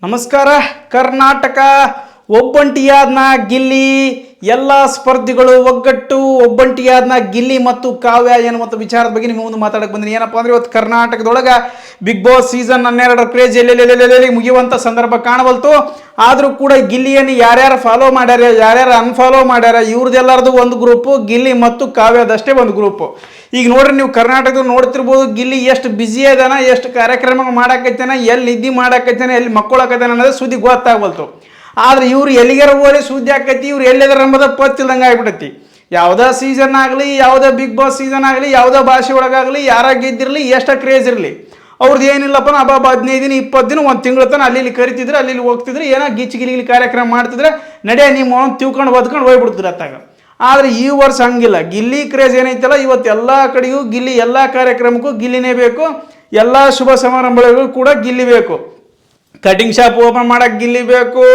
ನಮಸ್ಕಾರ ಕರ್ನಾಟಕ. ಒಬ್ಬಂಟಿಯಾದ್ನ ಗಿಲ್ಲಿ, ಎಲ್ಲ ಸ್ಪರ್ಧಿಗಳು ಒಗ್ಗಟ್ಟು. ಒಬ್ಬಂಟಿಯಾದ್ನ ಗಿಲ್ಲಿ ಮತ್ತು ಕಾವ್ಯ ಎನ್ನುವಂಥ ವಿಚಾರದ ಬಗ್ಗೆ ನಿಮ್ಮ ಮುಂದೆ ಮಾತಾಡಕ್ಕೆ ಬಂದಿನಿ. ಏನಪ್ಪ ಅಂದ್ರೆ ಇವತ್ತು ಕರ್ನಾಟಕದೊಳಗೆ ಬಿಗ್ ಬಾಸ್ ಸೀಸನ್ 12 ಕ್ರೇಜ್ ಎಲ್ಲೆಲ್ಲೆಲ್ಲೆಲ್ಲಿ ಮುಗಿಯುವಂಥ ಸಂದರ್ಭ ಕಾಣವಲ್ತು. ಆದರೂ ಕೂಡ ಗಿಲ್ಲಿಯನ್ನು ಯಾರ್ಯಾರು ಫಾಲೋ ಮಾಡ್ಯಾರ, ಯಾರ್ಯಾರು ಅನ್ಫಾಲೋ ಮಾಡ್ಯಾರ, ಇವ್ರದ್ದೆಲ್ಲರದು ಒಂದು ಗ್ರೂಪು, ಗಿಲ್ಲಿ ಮತ್ತು ಕಾವ್ಯದಷ್ಟೇ ಒಂದು ಗ್ರೂಪು. ಈಗ ನೋಡ್ರಿ, ನೀವು ಕರ್ನಾಟಕದಲ್ಲಿ ನೋಡ್ತಿರ್ಬೋದು ಗಿಲ್ಲಿ ಎಷ್ಟು ಬ್ಯುಸಿ ಅದಾನ, ಎಷ್ಟು ಕಾರ್ಯಕ್ರಮ ಮಾಡಾಕೈತಾನ, ಎಲ್ಲಿ ನಿದ್ದೆ ಮಾಡಾಕೈತಾನೆ, ಎಲ್ಲಿ ಮಕ್ಕಳಾಕೈತಾನ ಅನ್ನೋದು ಸುದ್ದಿ ಗೊತ್ತಾಗ್ಬಲ್ತು. ಆದ್ರೆ ಇವ್ರು ಎಲ್ಲಿಗಾರ ಹೋಗಿ ಸುದ್ದಿ ಆಕೈತಿ, ಇವ್ರು ಎಲ್ಲಿದಾರ ಎಂಬುದ ಪತ್ತಿಲ್ದಂಗೆ ಆಗ್ಬಿಟ್ಟೈತಿ. ಯಾವುದೇ ಸೀಸನ್ ಆಗಲಿ, ಯಾವುದೇ ಬಿಗ್ ಬಾಸ್ ಸೀಸನ್ ಆಗಲಿ, ಯಾವುದೇ ಭಾಷೆ ಒಳಗಾಗಲಿ, ಯಾರ ಗೆದ್ದಿರಲಿ, ಎಷ್ಟು ಕ್ರೇಜ್ ಇರಲಿ, ಅವ್ರದ್ದು ಏನಿಲ್ಲಪ್ಪ, ಹಬ್ಬ 15 ದಿನ 20 ದಿನ ಒಂದು ತಿಂಗಳ ತನಕ ಅಲ್ಲಿ ಕರಿತಿದ್ರು, ಅಲ್ಲಿ ಹೋಗ್ತಿದ್ರು, ಏನೋ ಗಿಚ್ಚಿ ಕಾರ್ಯಕ್ರಮ ಮಾಡ್ತಿದ್ರೆ, ನಡೆ ನಿಮ್ಮ ತಿಳ್ಕೊಂಡು ಬದ್ಕೊಂಡು ಹೋಗ್ಬಿಡ್ತಿದ್ರು ಅತ್ತಾಗ. ಆದರೆ ಈ ವರ್ಷ ಹಂಗಿಲ್ಲ. ಗಿಲ್ಲಿ ಕ್ರೇಜ್ ಏನೈತಲ್ಲ, ಇವತ್ತು ಎಲ್ಲ ಕಡೆಗೂ ಗಿಲ್ಲಿ, ಎಲ್ಲ ಕಾರ್ಯಕ್ರಮಕ್ಕೂ ಗಿಲ್ಲಿನೇ ಬೇಕು, ಎಲ್ಲ ಶುಭ ಸಮಾರಂಭಗಳಿಗೂ ಕೂಡ ಗಿಲ್ಲಿ ಬೇಕು. ಕಟಿಂಗ್ ಶಾಪ್ ಓಪನ್ ಮಾಡಕ್ಕೆ ಗಿಲ್ಲಿ ಬೇಕು,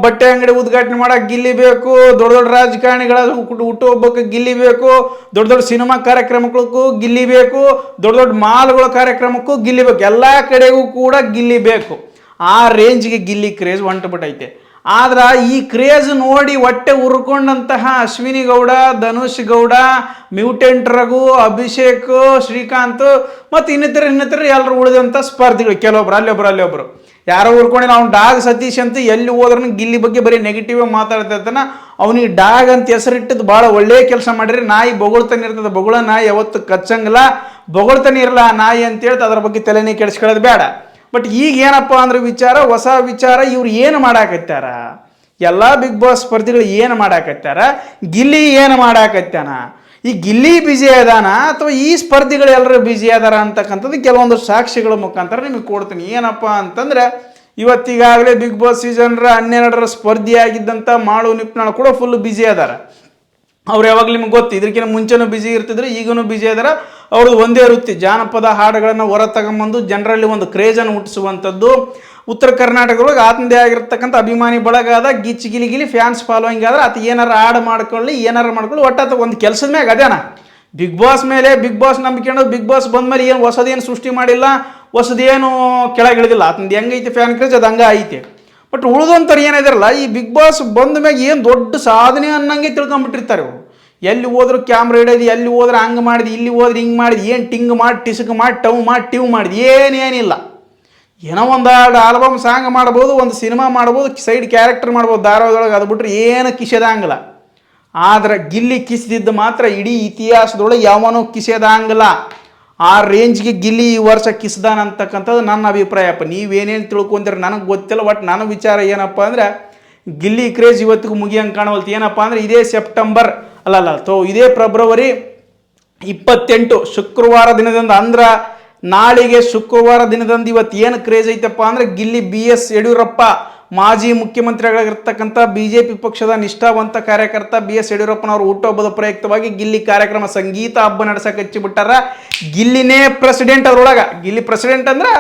ಬಟ್ಟೆ ಅಂಗಡಿ ಉದ್ಘಾಟನೆ ಮಾಡಕ್ಕೆ ಗಿಲ್ಲಿ ಬೇಕು, ದೊಡ್ಡ ದೊಡ್ಡ ರಾಜಕಾರಣಿಗಳ ಹುಟ್ಟುಹಬ್ಬಕ್ಕೆ ಗಿಲ್ಲಿ ಬೇಕು, ದೊಡ್ಡ ದೊಡ್ಡ ಸಿನಿಮಾ ಕಾರ್ಯಕ್ರಮಕ್ಕೂ ಗಿಲ್ಲಿ ಬೇಕು, ದೊಡ್ಡ ದೊಡ್ಡ ಮಾಲ್ಗಳ ಕಾರ್ಯಕ್ರಮಕ್ಕೂ ಗಿಲ್ಲಿ ಬೇಕು, ಎಲ್ಲ ಕಡೆಗೂ ಕೂಡ ಗಿಲ್ಲಿ ಬೇಕು. ಆ ರೇಂಜ್ಗೆ ಗಿಲ್ಲಿ ಕ್ರೇಜ್ ಹೊಂಟುಬಿಟ್ಟೈತೆ. ಆದ್ರೆ ಈ ಕ್ರೇಜ್ ನೋಡಿ ಹೊಟ್ಟೆ ಉರ್ಕೊಂಡಂತಹ ಅಶ್ವಿನಿ ಗೌಡ, ಧನುಷ್ ಗೌಡ, ಮ್ಯೂಟೆಂಟ್ ರಘು, ಅಭಿಷೇಕ್, ಶ್ರೀಕಾಂತ್ ಮತ್ತು ಇನ್ನಿತರ ಎಲ್ಲರೂ ಉಳಿದಂಥ ಸ್ಪರ್ಧಿಗಳು, ಕೆಲವೊಬ್ರು ಅಲ್ಲೊಬ್ರು ಯಾರೋ ಉರ್ಕೊಂಡಿಲ್ಲ. ಅವ್ನು ಡಾಗ್ ಸತೀಶ್ ಅಂತ ಎಲ್ಲಿ ಹೋದ್ರೂ ಗಿಲ್ಲಿ ಬಗ್ಗೆ ಬರೀ ನೆಗೆಟಿವ್ ಮಾತಾಡ್ತಿರ್ತಾನ. ಅವನಿಗೆ ಡಾಗ್ ಅಂತ ಹೆಸರಿಟ್ಟದ್ದು ಭಾಳ ಒಳ್ಳೆಯ ಕೆಲಸ ಮಾಡಿರಿ. ನಾಯಿ ಬೊಗಳ್ತಾನೆ ಇರ್ತದೆ, ಬೊಗಳ ನಾಯಿ ಯಾವತ್ತು ಕಚ್ಚಂಗಿಲ್ಲ, ಬೊಗಳ್ತಾನೆ ಇರಲ್ಲ ಆ ನಾಯಿ ಅಂತೇಳಿ ಅದ್ರ ಬಗ್ಗೆ ತಲೆನೇ ಕೆಡಿಸ್ಕೊಳ್ಳೋದು ಬೇಡ. ಬಟ್ ಈಗ ಏನಪ್ಪ ಅಂದ್ರೆ ವಿಚಾರ, ಹೊಸ ವಿಚಾರ. ಇವ್ರು ಏನು ಮಾಡಾಕತ್ತಾರ, ಎಲ್ಲ ಬಿಗ್ ಬಾಸ್ ಸ್ಪರ್ಧಿಗಳು ಏನು ಮಾಡಾಕತ್ತಾರ, ಗಿಲ್ಲಿ ಏನು ಮಾಡಾಕತ್ತಾನ, ಈ ಗಿಲ್ಲಿ ಬ್ಯುಸಿ ಅದಾನ ಅಥವಾ ಈ ಸ್ಪರ್ಧಿಗಳು ಎಲ್ಲರೂ ಬ್ಯುಸಿ ಅದಾರ ಅಂತಕ್ಕಂಥದ್ದು ಕೆಲವೊಂದು ಸಾಕ್ಷಿಗಳ ಮುಖಾಂತರ ನಿಮಗೆ ಕೊಡ್ತೀನಿ. ಏನಪ್ಪ ಅಂತಂದ್ರೆ, ಇವತ್ತಿಗಾಗಲೇ big Boss season 12 ಸ್ಪರ್ಧಿಯಾಗಿದ್ದಂಥ Malu Nipnal ಕೂಡ ಫುಲ್ ಬ್ಯುಸಿ ಅದಾರ. ಅವ್ರು ಯಾವಾಗಲೂ ನಿಮ್ಗೆ ಗೊತ್ತು, ಇದಕ್ಕಿಂತ ಮುಂಚೆನೂ ಬ್ಯುಸಿ ಇರ್ತಿದ್ರು, ಈಗನೂ ಬ್ಯುಸಿ ಅದಾರ. ಅವ್ರದ್ದು ಒಂದೇ ವೃತ್ತಿ, ಜಾನಪದ ಹಾಡುಗಳನ್ನು ಹೊರ ತಗೊಂಬಂದು ಜನರಲ್ಲಿ ಒಂದು ಕ್ರೇಜನ್ನು ಹುಟ್ಟಿಸುವಂಥದ್ದು. ಉತ್ತರ ಕರ್ನಾಟಕದೊಳಗೆ ಆತಂದೇ ಆಗಿರ್ತಕ್ಕಂಥ ಅಭಿಮಾನಿ ಬಳಗ ಅದ, ಗಿಲಿ ಫ್ಯಾನ್ಸ್ ಫಾಲೋಯಿಂಗ್ ಆದ್ರೆ ಆತ ಏನಾರು ಹಾಡು ಮಾಡ್ಕೊಳ್ಳಿ, ಏನಾರು ಮಾಡ್ಕೊಳ್ಳಿ, ಒಟ್ಟಾತ ಒಂದು ಕೆಲಸದ ಮ್ಯಾಗ ಅದೇನ. ಬಿಗ್ ಬಾಸ್ ಮೇಲೆ, ಬಿಗ್ ಬಾಸ್ ನಂಬಿಕೊಂಡು ಬಿಗ್ ಬಾಸ್ ಬಂದ್ಮೇಲೆ ಏನು ಹೊಸದೇನು ಸೃಷ್ಟಿ ಮಾಡಿಲ್ಲ, ಹೊಸದೇನು ಕೆಳಗಿಳಿದಿಲ್ಲ. ಆತಂದು ಹೆಂಗೈತೆ ಫ್ಯಾನ್ ಕ್ರೇಜ್ ಅದು ಹಂಗೆ ಐತೆ. ಬಟ್ ಉಳಿದಂಥವ್ರು ಏನಿದಾರಲ್ಲ, ಈ ಬಿಗ್ ಬಾಸ್ ಬಂದ ಮ್ಯಾಗ ಏನು ದೊಡ್ಡ ಸಾಧನೆ ಅನ್ನಂಗೆ ತಿಳ್ಕೊಂಬಿಟ್ಟಿರ್ತಾರೆ ಇವರು. ಎಲ್ಲಿ ಹೋದ್ರು ಕ್ಯಾಮ್ರಾ ಹಿಡಿಯೋದು, ಎಲ್ಲಿ ಹೋದ್ರೆ ಹಂಗೆ ಮಾಡಿದ್, ಇಲ್ಲಿ ಹೋದ್ರೆ ಹಿಂಗೆ ಮಾಡಿದ್, ಏನು ಟಿಂಗ್ ಮಾಡಿ, ಟಿಸ್ಕ್ ಮಾಡಿ, ಟಿವ್ ಮಾಡಿದ್, ಏನೇನಿಲ್ಲ. ಏನೋ ಒಂದು ಆಲ್ಬಮ್ ಸಾಂಗ್ ಮಾಡ್ಬೋದು, ಒಂದು ಸಿನಿಮಾ ಮಾಡ್ಬೋದು, ಸೈಡ್ ಕ್ಯಾರೆಕ್ಟರ್ ಮಾಡ್ಬೋದು ಧಾರಾವಾಹಿದೊಳಗೆ, ಅದು ಬಿಟ್ಟರೆ ಏನು ಕಿಸೆದಂಗಿಲ್ಲ. ಆದ್ರೆ ಗಿಲ್ಲಿ ಕಿಸಿದಿದ್ದು ಮಾತ್ರ ಇಡೀ ಇತಿಹಾಸದೊಳಗೆ ಯಾವನೂ ಕಿಸೆದಂಗಿಲ್ಲ. ಆ ರೇಂಜ್ಗೆ ಗಿಲ್ಲಿ ಈ ವರ್ಷ ಕಿಸ್ದಾನ ಅಂತಕ್ಕಂಥದ್ದು ನನ್ನ ಅಭಿಪ್ರಾಯಪ್ಪ. ನೀವೇನೇನು ತಿಳ್ಕೊಂತೀರ ನನಗೆ ಗೊತ್ತಿಲ್ಲ. ಬಟ್ ನನ್ನ ವಿಚಾರ ಏನಪ್ಪ ಅಂದರೆ, ಗಿಲ್ಲಿ ಕ್ರೇಜ್ ಇವತ್ತಿಗೂ ಮುಗಿಯಂಗೆ ಕಾಣವಲ್ತು. ಏನಪ್ಪ ಅಂದರೆ, ಇದೇ ಸೆಪ್ಟೆಂಬರ್ ಇದೇ ಫೆಬ್ರವರಿ 28 ಶುಕ್ರವಾರ ದಿನದಂದು, ಅಂದ್ರೆ ನಾಳೆಗೆ ಶುಕ್ರವಾರ ದಿನದಂದು ಇವತ್ತು ಏನು ಕ್ರೇಜ್ ಐತಪ್ಪ ಅಂದರೆ, ಗಿಲ್ಲಿ BS ಯಡಿಯೂರಪ್ಪ, ಮಾಜಿ ಮುಖ್ಯಮಂತ್ರಿಗಳಾಗಿರ್ತಕ್ಕಂಥ BJP ಪಕ್ಷದ ನಿಷ್ಠಾವಂತ ಕಾರ್ಯಕರ್ತ BS ಯಡಿಯೂರಪ್ಪನವರು ಹುಟ್ಟುಹಬ್ಬದ ಪ್ರಯುಕ್ತವಾಗಿ ಗಿಲ್ಲಿ ಕಾರ್ಯಕ್ರಮ, ಸಂಗೀತ ಹಬ್ಬ ನಡೆಸಕ್ಕೆ ಹಚ್ಚಿಬಿಟ್ಟಾರ. ಗಿಲ್ಲಿನೇ ಪ್ರೆಸಿಡೆಂಟ್ ಅದ್ರೊಳಗೆ. ಗಿಲ್ಲಿ ಪ್ರೆಸಿಡೆಂಟ್ ಅಂದ್ರೆ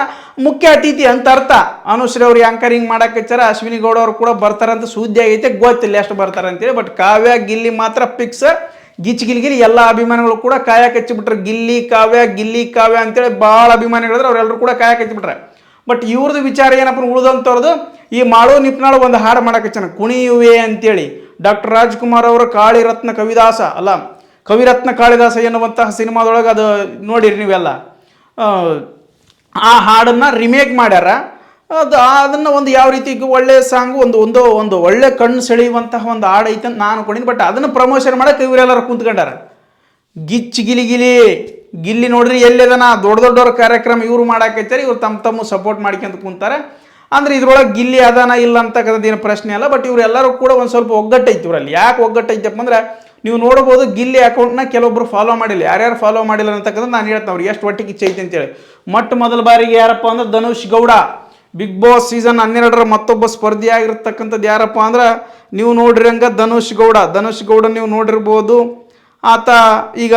ಮುಖ್ಯ ಅತಿಥಿ ಅಂತ ಅರ್ಥ. ಅನುಶ್ರೀ ಅವ್ರು ಆ್ಯಂಕರಿಂಗ್ ಮಾಡಕ್ಕೆ ಹಚ್ಚಾರ, ಅಶ್ವಿನಿ ಗೌಡ ಅವರು ಕೂಡ ಬರ್ತಾರಂತ ಸುದ್ದಿ ಆಗೈತೆ, ಗೊತ್ತಿಲ್ಲ ಎಷ್ಟು ಬರ್ತಾರೆ ಅಂತೇಳಿ. ಬಟ್ ಕಾವ್ಯ ಗಿಲ್ಲಿ ಮಾತ್ರ ಫಿಕ್ಸ್. ಗಿಲಿ ಎಲ್ಲ ಅಭಿಮಾನಿಗಳು ಕೂಡ ಕಾಯಕ್ಕೆ ಹಚ್ಚಿಬಿಟ್ರೆ, ಗಿಲ್ಲಿ ಕಾವ್ಯ ಅಂತೇಳಿ ಭಾಳ ಅಭಿಮಾನಿಗಳಿದ್ರೆ ಅವರೆಲ್ಲರೂ ಕೂಡ ಕಾಯಕ್ಕೆ ಹಚ್ಚಿಬಿಟ್ರೆ. ಬಟ್ ಇವ್ರದ್ದು ವಿಚಾರ ಏನಪ್ಪ, ಉಳಿದಂಥವ್ರದ್ದು ಈ ಮಾಳು ನಿಪ್ನಾಳು ಒಂದು ಹಾಡು ಮಾಡಕ್ಕೆ ಹಚ್ಚಾನ, ಕುಣಿಯುವೆ ಅಂತೇಳಿ. ಡಾಕ್ಟರ್ ರಾಜ್ಕುಮಾರ್ ಅವರ ಕವಿರತ್ನ ಕಾಳಿದಾಸ ಎನ್ನುವಂತಹ ಸಿನಿಮಾದೊಳಗೆ ಅದು ನೋಡಿರಿ ನೀವೆಲ್ಲ. ಆ ಹಾಡನ್ನು ರಿಮೇಕ್ ಮಾಡ್ಯಾರ. ಅದನ್ನು ಒಂದು ಯಾವ ರೀತಿ ಒಳ್ಳೆಯ ಸಾಂಗು, ಒಂದು ಒಳ್ಳೆ ಕಣ್ಣು ಸೆಳೆಯುವಂತಹ ಒಂದು ಹಾಡು ಐತೆ ಅಂತ ನಾನು ಅನ್ಕೊಂಡಿನಿ. ಬಟ್ ಅದನ್ನು ಪ್ರಮೋಷನ್ ಮಾಡೋಕೆ ಇವರೆಲ್ಲರೂ ಕುಂತ್ಕೊಂಡಾರ. ಗಿಲ್ಲಿ ನೋಡ್ರಿ ಎಲ್ಲಿದನ, ದೊಡ್ಡವ್ರ ಕಾರ್ಯಕ್ರಮ ಇವರು ಮಾಡಾಕೈತಾರೆ, ಇವ್ರು ತಮ್ಮ ಸಪೋರ್ಟ್ ಮಾಡ್ಕೊಂತ ಕುಂತಾರೆ. ಅಂದ್ರೆ ಇದ್ರೊಳಗೆ ಗಿಲ್ಲಿ ಅದಾನ ಇಲ್ಲ ಅಂತಕ್ಕಂಥದ್ದು ಏನು ಪ್ರಶ್ನೆ ಅಲ್ಲ. ಬಟ್ ಇವರೆಲ್ಲರೂ ಕೂಡ ಒಂದು ಸ್ವಲ್ಪ ಒಗ್ಗಟ್ಟೈತಿ ಇವರಲ್ಲಿ. ಯಾಕೆ ಒಗ್ಗಟ್ಟೈತಪ್ಪ ಅಂದ್ರೆ, ನೀವು ನೋಡ್ಬೋದು ಗಿಲ್ಲಿ ಅಕೌಂಟ್ನ ಕೆಲವೊಬ್ರು ಫಾಲೋ ಮಾಡಿಲ್ಲ. ಯಾರ್ಯಾರು ಫಾಲೋ ಮಾಡಿಲ್ಲ ಅಂತಕ್ಕಂಥ ನಾನು ಹೇಳ್ತೀನಿ ಅವ್ರು ಎಷ್ಟು ಒಟ್ಟಿಗೆ ಇಚ್ಛೈತೆ ಅಂತೇಳಿ. ಮೊದಲ ಬಾರಿಗೆ ಯಾರಪ್ಪ ಅಂದ್ರೆ Dhanush Gowda, Bigg Boss season 12 ಮತ್ತೊಬ್ಬ ಸ್ಪರ್ಧಿ ಆಗಿರ್ತಕ್ಕಂಥದ್ದು ಯಾರಪ್ಪ ಅಂದ್ರೆ, ನೀವು ನೋಡ್ರಿ ಹಂಗೆ ಧನುಷ್ ಗೌಡ ನೀವು ನೋಡಿರ್ಬೋದು. ಆತ ಈಗ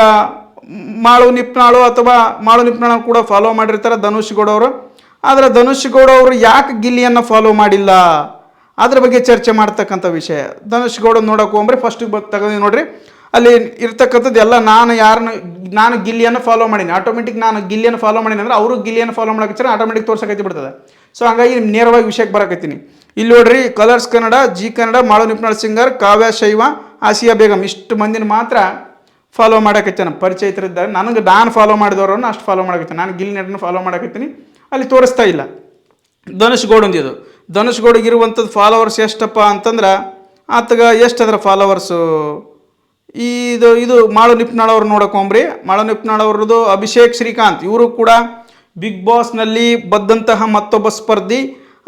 ಮಾಳು ನಿಪ್ನಾಳು ಕೂಡ ಫಾಲೋ ಮಾಡಿರ್ತಾರೆ ಧನುಷ್ ಗೌಡ ಅವರು. ಆದರೆ ಧನುಷ್ ಗೌಡ ಅವರು ಯಾಕೆ ಗಿಲ್ಲಿಯನ್ನು ಫಾಲೋ ಮಾಡಿಲ್ಲ ಅದ್ರ ಬಗ್ಗೆ ಚರ್ಚೆ ಮಾಡ್ತಕ್ಕಂಥ ವಿಷಯ. ಧನುಷ್ ಗೌಡ ನೋಡೋಕೆ ಹೋಗ್ರೆ ಫಸ್ಟ್ ತಗೊಂಡು ನೋಡ್ರಿ, ಅಲ್ಲಿ ಇರ್ತಕ್ಕಂಥದ್ದು ಎಲ್ಲ ನಾನು ಗಿಲ್ಲಿಯನ್ನು ಫಾಲೋ ಮಾಡೀನಿ, ಆಟೋಮೆಟಿಕ್ ನಾನು ಗಿಲ್ಲಿಯನ್ನು ಫಾಲೋ ಮಾಡೀನಿ ಅಂದ್ರೆ ಅವರು ಗಿಲ್ಲಿಯನ್ನು ಫಾಲೋ ಮಾಡೋಕೆ ಆಟೋಮೆಟಿಕ್ ತೋರ್ಸಕೈತಿ ಬಿಡ್ತದೆ. ಸೊ ಹಾಗಾಗಿ ನೇರವಾಗಿ ವಿಷಯಕ್ಕೆ ಬರಕತ್ತೀನಿ. ಇಲ್ಲಿ ನೋಡ್ರಿ, ಕಲರ್ಸ್ ಕನ್ನಡ, ಜಿ ಕನ್ನಡ, ಮಾಳು ನಿಪ್ನಾಳ್ ಸಿಂಗರ್, ಕಾವ್ಯ ಶೈವ, ಆಸಿಯಾ ಬೇಗಂ ಇಷ್ಟು ಮಂದಿನ ಮಾತ್ರ ಫಾಲೋ ಮಾಡಕತ್ತೀನಿ. ಪರಿಚಯಿತರಿದ್ದಾರೆ, ನಾನು ಫಾಲೋ ಮಾಡಿದವರನ್ನು ಅಷ್ಟು ಫಾಲೋ ಮಾಡಕತ್ತೀನಿ. ನಾನು ಗಿಲ್ಲಿ ನಟನ ಫಾಲೋ ಮಾಡಕತ್ತೀನಿ, ಅಲ್ಲಿ ತೋರಿಸ್ತಾ ಇಲ್ಲ. ಧನುಷ್ ಗೌಡ್ ಒಂದಿದು, ಧನುಷ್ ಗೌಡಿಗಿರುವಂಥದ್ದು ಫಾಲೋವರ್ಸ್ ಎಷ್ಟಪ್ಪ ಅಂತಂದ್ರೆ ಆತಗ ಎಷ್ಟು ಅದರ ಫಾಲೋವರ್ಸು, ಇದು ಮಾಳು ನಿಪ್ನಾಳ್ ಅವ್ರು ನೋಡಕೊಂಬ್ರಿ. ಮಾಳು ನಿಪ್ನಾಳ್ ಅವ್ರದ್ದು ಅಭಿಷೇಕ್ ಶ್ರೀಕಾಂತ್, ಇವರು ಕೂಡ ಬಿಗ್ ಬಾಸ್ನಲ್ಲಿ ಬದ್ದಂತಹ ಮತ್ತೊಬ್ಬ ಸ್ಪರ್ಧಿ.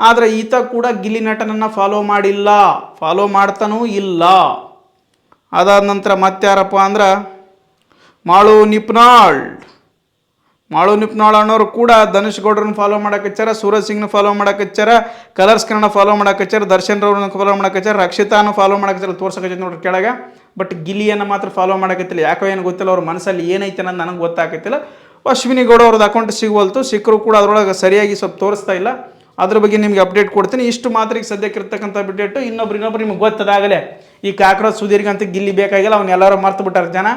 ಆದರೆ ಈತ ಕೂಡ ಗಿಲ್ಲಿ ನಟನನ್ನು ಫಾಲೋ ಮಾಡಿಲ್ಲ, ಫಾಲೋ ಮಾಡ್ತಾನೂ ಇಲ್ಲ. ಅದಾದ ನಂತರ ಮತ್ತಾರಪ್ಪ ಅಂದ್ರೆ ಮಾಳು ನಿಪ್ನಾಳ್ ಅನ್ನೋರು ಕೂಡ ಧನುಷ್ ಗೌಡ್ರನ್ನ ಫಾಲೋ ಮಾಡಕಚ್ಚಾರ, ಸೂರಜ್ ಸಿಂಗ್ನ ಫಾಲೋ ಮಾಡಕಚ್ಚಾರ, ಕಲರ್ಸ್ ಕನ್ನಡ ಫಾಲೋ ಮಾಡಕಚ್ಚಾರ, ದರ್ಶನ್ ರವ್ರನ್ನ ಫಾಲೋ ಮಾಡಕಚ್ಚಾರ, ರಕ್ಷಿತಾನು ಫಾಲೋ ಮಾಡಕಚ್ಚಾರ, ತೋರ್ಸಕಚ್ಚ ನೋಡ್ರಿ ಕೆಳಗೆ. ಬಟ್ ಗಿಲ್ಲಿಯನ್ನು ಮಾತ್ರ ಫಾಲೋ ಮಾಡಕತ್ತಿಲ್ಲ. ಯಾಕೋ ಏನು ಗೊತ್ತಿಲ್ಲ, ಅವ್ರ ಮನಸ್ಸಲ್ಲಿ ಏನೈತೆ ಅನ್ನೋದು ನನಗೆ ಗೊತ್ತಾಗತ್ತಿಲ್ಲ. ಅಶ್ವಿನಿ ಗೌಡ ಅವ್ರದ್ದು ಅಕೌಂಟ್ ಸಿಗುವಲ್ತು, ಸಿಕ್ಕರು ಕೂಡ ಅದರೊಳಗೆ ಸರಿಯಾಗಿ ಸ್ವಲ್ಪ ತೋರಿಸ್ತಾ ಇಲ್ಲ. ಅದ್ರ ಬಗ್ಗೆ ನಿಮಗೆ ಅಪ್ಡೇಟ್ ಕೊಡ್ತೀನಿ. ಇಷ್ಟು ಮಾತ್ರ ಈಗ ಸದ್ಯಕ್ಕೆ ಇರ್ತಕ್ಕಂಥ ಅಪ್ಡೇಟು. ಇನ್ನೊಬ್ರು ನಿಮ್ಗೆ ಗೊತ್ತದಾಗಲೇ ಈ ಕಾಕ್ರೋಚ್ ಸುದೀರ್ಘಂತ ಗಿಲ್ಲಿ ಬೇಕಾಗಿಲ್ಲ, ಅವ್ನು ಎಲ್ಲರೂ ಮರ್ತು ಬಿಟ್ಟಾರೆ ಜನ.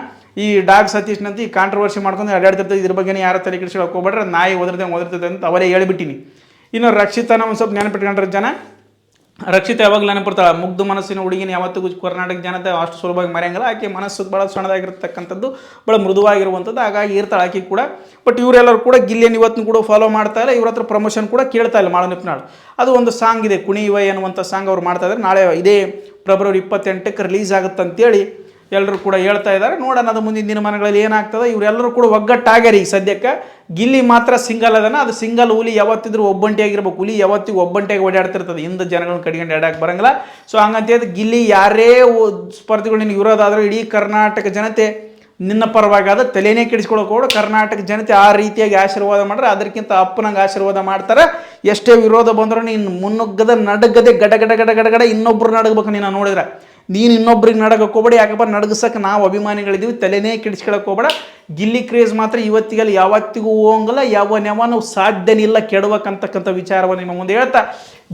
ಈ ಡಾಗ್ ಸತೀಶ್ನಂತ ಈ ಕಾಂಟ್ರವರ್ಸಿ ಮಾಡ್ಕೊಂಡು ಅಡ್ಡಾಡ್ತಿರ್ತದೆ. ಇದ್ರ ಬಗ್ಗೆ ಯಾರು ತಲೆ ಕೆಡಿಸ್ಕೊಳಕ್ಕೆ ಹೋಗ್ಬೇಡ್ರೆ, ನಾಯಿ ಓದಿರ್ತದೆ ಅಂತ ಅವರೇ ಹೇಳ್ಬಿಟ್ಟಿನಿ. ಇನ್ನು ರಕ್ಷಿತಾನ ಒಂದು ಸ್ವಲ್ಪ ನೆನಪಿಟ್ಕೊಂಡ್ರೆ ಜನ. ರಕ್ಷಿತ ಯಾವಾಗಲೂ ನೆನಪಿಡ್ತಾಳೆ, ಮುಗ್ಧ ಮನಸ್ಸಿನ ಹುಡುಗಿನ ಯಾವತ್ತಿಗೂ ಕರ್ನಾಟಕ ಜನತೆ ಅಷ್ಟು ಸುಲಭವಾಗಿ ಮರೆಯಂಗಿಲ್ಲ. ಆಕೆ ಮನಸ್ಸು ಭಾಳ ಸಣ್ಣದಾಗಿರ್ತಕ್ಕಂಥದ್ದು, ಭಾಳ ಮೃದುವಾಗಿರುವಂಥದ್ದು, ಹಾಗಾಗಿ ಇರ್ತಾಳೆ ಆಕೆ ಕೂಡ. ಬಟ್ ಇವರೆಲ್ಲರೂ ಕೂಡ ಗಿಲ್ಲಿಯನ್ನು ಇವತ್ತು ಕೂಡ ಫಾಲೋ ಮಾಡ್ತಾ ಇಲ್ಲ. ಇವ್ರ ಹತ್ರ ಪ್ರಮೋಷನ್ ಕೂಡ ಕೇಳ್ತಾ ಇಲ್ಲ ಮಾಳು ನಿಪ್ನಾಳ್. ಅದು ಒಂದು ಸಾಂಗ್ ಇದೆ, ಕುಣಿಯುವ ಎನ್ನುವಂಥ ಸಾಂಗ್ ಅವ್ರು ಮಾಡ್ತಾ ಇದ್ದಾರೆ. ನಾಳೆ ಇದೇ ಫೆಬ್ರವರಿ 28ಕ್ಕೆ ರಿಲೀಸ್ ಆಗುತ್ತಂತೇಳಿ ಎಲ್ಲರೂ ಕೂಡ ಹೇಳ್ತಾ ಇದ್ದಾರೆ. ನೋಡೋಣ ಅದು ಮುಂದಿನ ದಿನಮಾನಗಳಲ್ಲಿ ಏನಾಗ್ತದೆ. ಇವರೆಲ್ಲರೂ ಕೂಡ ಒಗ್ಗಟ್ಟಾಗ್ಯಾರ. ಈಗ ಸದ್ಯಕ್ಕೆ ಗಿಲ್ಲಿ ಮಾತ್ರ ಸಿಂಗಲ್ ಅದನ್ನ. ಅದು ಸಿಂಗಲ್ ಹುಲಿ ಯಾವತ್ತಿದ್ರು ಒಬ್ಬಂಟಿಯಾಗಿರ್ಬೇಕು. ಹುಲಿ ಯಾವತ್ತಿಗೂ ಒಬ್ಬಂಟಿಯಾಗಿ ಓಡಾಡ್ತಿರ್ತದೆ, ಹಿಂದೆ ಜನಗಳನ್ನ ಕಡಿಕೊಂಡು ಆಡಕ್ಕೆ ಬರಂಗಿಲ್ಲ. ಸೊ ಹಂಗಂತ ಗಿಲ್ಲಿ ಯಾರೇ ಸ್ಪರ್ಧಿಗಳು ನಿನಗೆ ವಿರೋಧ ಆದರೂ ಇಡೀ ಕರ್ನಾಟಕ ಜನತೆ ನಿನ್ನ ಪರವಾಗಿ ಆದ ತಲೆನೇ ಕೆಡಿಸ್ಕೊಳಕ್ಕೆ ಹೋಗಿ ಕರ್ನಾಟಕ ಜನತೆ ಆ ರೀತಿಯಾಗಿ ಆಶೀರ್ವಾದ ಮಾಡ್ರೆ ಅದಕ್ಕಿಂತ ಅಪ್ಪನಂಗೆ ಆಶೀರ್ವಾದ ಮಾಡ್ತಾರೆ. ಎಷ್ಟೇ ವಿರೋಧ ಬಂದರೂ ನೀನು ಮುನ್ನುಗ್ಗದ ನಡಗದೆ ಗಡ ಇನ್ನೊಬ್ರು ನಡಗಬೇಕು. ನೀನು ನೋಡಿದ್ರೆ ನೀನು ಇನ್ನೊಬ್ರಿಗೆ ನಡಗಕ್ಕೆ ಹೋಗ್ಬೇಡ. ಯಾಕಪ್ಪ, ನಡಗಸಕ್ಕೆ ನಾವು ಅಭಿಮಾನಿಗಳಿದ್ದೀವಿ, ತಲೆನೇ ಕೆಡಿಸ್ಕೊಳಕ್ಕೆ ಹೋಗ್ಬೇಡ. ಗಿಲ್ಲಿ ಕ್ರೇಜ್ ಮಾತ್ರ ಇವತ್ತಿಗಲ್ಲಿ ಯಾವತ್ತಿಗೂ ಹೋಗಂಗಿಲ್ಲ, ಯಾವನೂ ಸಾಧ್ಯನಿಲ್ಲ ಕೆಡಬೇಕಂತಕ್ಕಂಥ ವಿಚಾರವನ್ನು ನಿಮ್ಮ ಮುಂದೆ ಹೇಳ್ತಾ,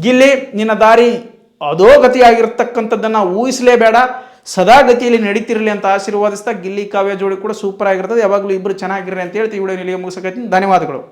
ಗಿಲ್ಲಿ ನಿನ್ನ ದಾರಿ ಅಧೋಗತಿಯಾಗಿರ್ತಕ್ಕಂಥದ್ದನ್ನು ಊಹಿಸಲೇಬೇಡ, ಸದಾ ಗತಿಯಲ್ಲಿ ನಡೀತಿರಲಿ ಅಂತ ಆಶೀರ್ವಾದಿಸ್ತಾ ಗಿಲ್ಲಿ ಕಾವ್ಯ ಜೋಡಿ ಕೂಡ ಸೂಪರ್ ಆಗಿರ್ತದೆ. ಯಾವಾಗಲೂ ಇಬ್ಬರು ಚೆನ್ನಾಗಿರ್ರಿ ಅಂತ ಹೇಳ್ತೀವಿ. ವಿಡಿಯೋ ಮುಗಿಸಕತ್ತೀನಿ. ಧನ್ಯವಾದಗಳು.